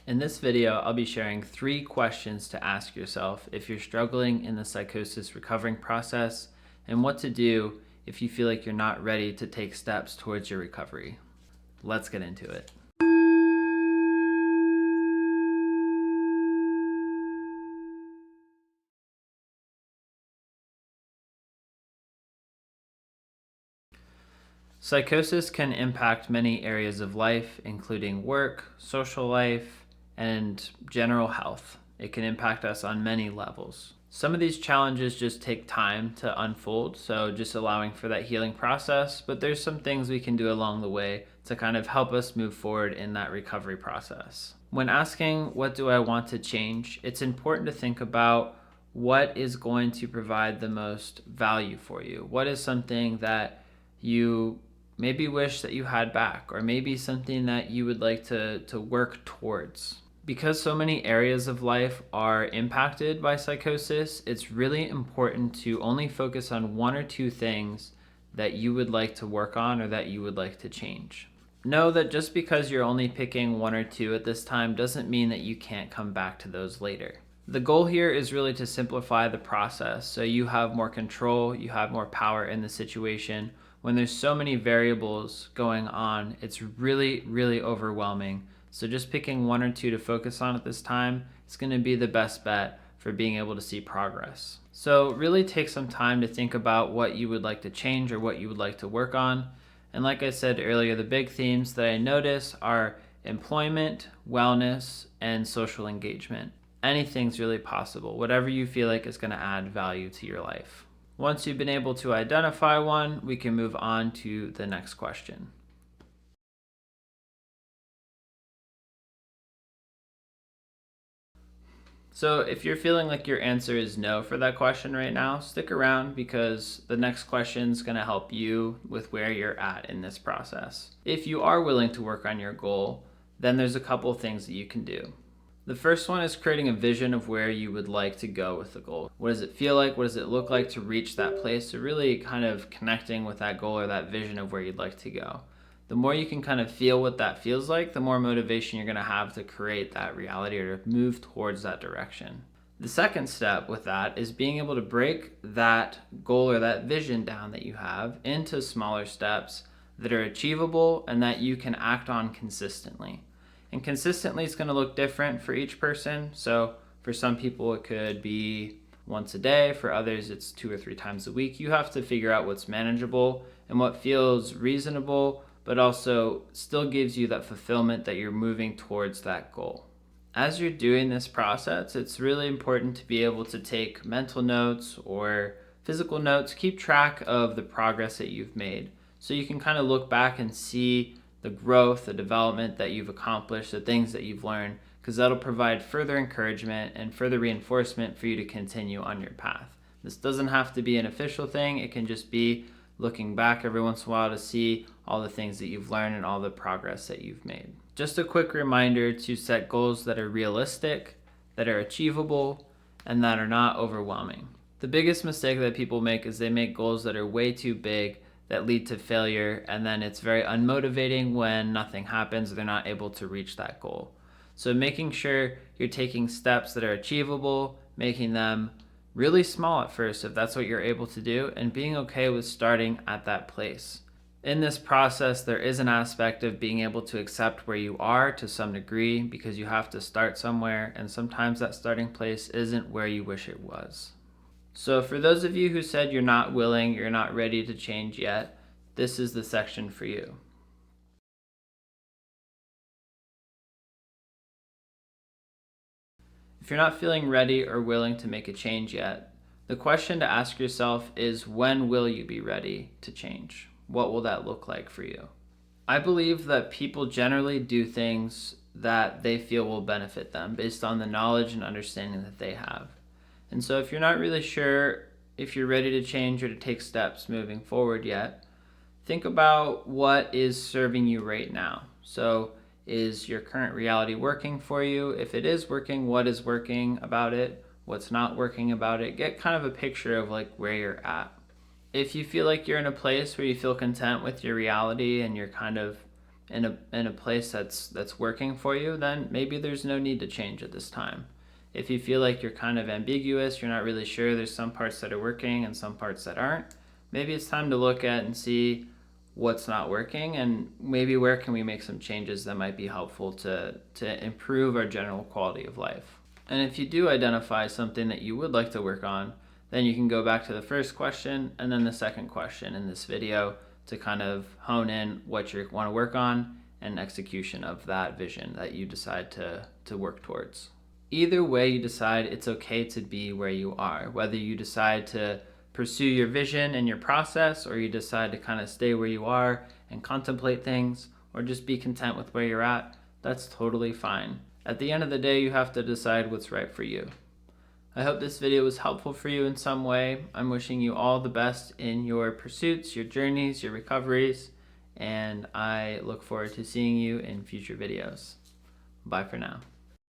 In this video, I'll be sharing 3 questions to ask yourself if you're struggling in the psychosis recovering process, and what to do if you feel like you're not ready to take steps towards your recovery. Let's get into it. Psychosis can impact many areas of life, including work, social life, and general health. It can impact us on many levels. Some of these challenges just take time to unfold, so just allowing for that healing process, but there's some things we can do along the way to kind of help us move forward in that recovery process. When asking, what do I want to change, it's important to think about what is going to provide the most value for you. What is something that you maybe wish that you had back, or maybe something that you would like to work towards. Because so many areas of life are impacted by psychosis, it's really important to only focus on 1 or 2 things that you would like to work on or that you would like to change. Know that just because you're only picking 1 or 2 at this time doesn't mean that you can't come back to those later. The goal here is really to simplify the process so you have more control, you have more power in the situation. When there's so many variables going on, it's really overwhelming. So just picking 1 or 2 to focus on at this time is going to be the best bet for being able to see progress. So really take some time to think about what you would like to change or what you would like to work on. And like I said earlier, the big themes that I notice are employment, wellness, and social engagement. Anything's really possible, whatever you feel like is going to add value to your life. Once you've been able to identify one, we can move on to the next question. So if you're feeling like your answer is no for that question right now, stick around because the next question is going to help you with where you're at in this process. If you are willing to work on your goal, then there's a couple of things that you can do. The first one is creating a vision of where you would like to go with the goal. What does it feel like? What does it look like to reach that place? So really kind of connecting with that goal or that vision of where you'd like to go. The more you can kind of feel what that feels like, the more motivation you're going to have to create that reality or to move towards that direction. The second step with that is being able to break that goal or that vision down that you have into smaller steps that are achievable and that you can act on consistently. And consistently is going to look different for each person. So for some people it could be once a day, for others it's 2 or 3 times a week. You have to figure out what's manageable and what feels reasonable, but also still gives you that fulfillment that you're moving towards that goal. As you're doing this process, it's really important to be able to take mental notes or physical notes, keep track of the progress that you've made. So you can kind of look back and see the growth, the development that you've accomplished, the things that you've learned, because that'll provide further encouragement and further reinforcement for you to continue on your path. This doesn't have to be an official thing. It can just be looking back every once in a while to see all the things that you've learned and all the progress that you've made. Just a quick reminder to set goals that are realistic, that are achievable, and that are not overwhelming. The biggest mistake that people make is they make goals that are way too big that lead to failure, and then it's very unmotivating when nothing happens or they're not able to reach that goal. So making sure you're taking steps that are achievable, making them really small at first if that's what you're able to do, and being okay with starting at that place. In this process, there is an aspect of being able to accept where you are to some degree because you have to start somewhere, and sometimes that starting place isn't where you wish it was. So for those of you who said you're not willing, you're not ready to change yet, this is the section for you. If you're not feeling ready or willing to make a change yet, the question to ask yourself is, when will you be ready to change? What will that look like for you? I believe that people generally do things that they feel will benefit them based on the knowledge and understanding that they have. And so if you're not really sure if you're ready to change or to take steps moving forward yet, think about what is serving you right now. So is your current reality working for you? If it is working, what is working about it? What's not working about it? Get kind of a picture of like where you're at. If you feel like you're in a place where you feel content with your reality and you're kind of in a place that's working for you, then maybe there's no need to change at this time. If you feel like you're kind of ambiguous, you're not really sure, there's some parts that are working and some parts that aren't, maybe it's time to look at and see what's not working, and maybe where can we make some changes that might be helpful to improve our general quality of life. And if you do identify something that you would like to work on, then you can go back to the first question and then the second question in this video to kind of hone in what you want to work on and execution of that vision that you decide to work towards. Either way you decide, it's okay to be where you are. Whether you decide to pursue your vision and your process, or you decide to kind of stay where you are and contemplate things, or just be content with where you're at, that's totally fine. At the end of the day, you have to decide what's right for you. I hope this video was helpful for you in some way. I'm wishing you all the best in your pursuits, your journeys, your recoveries, and I look forward to seeing you in future videos. Bye for now.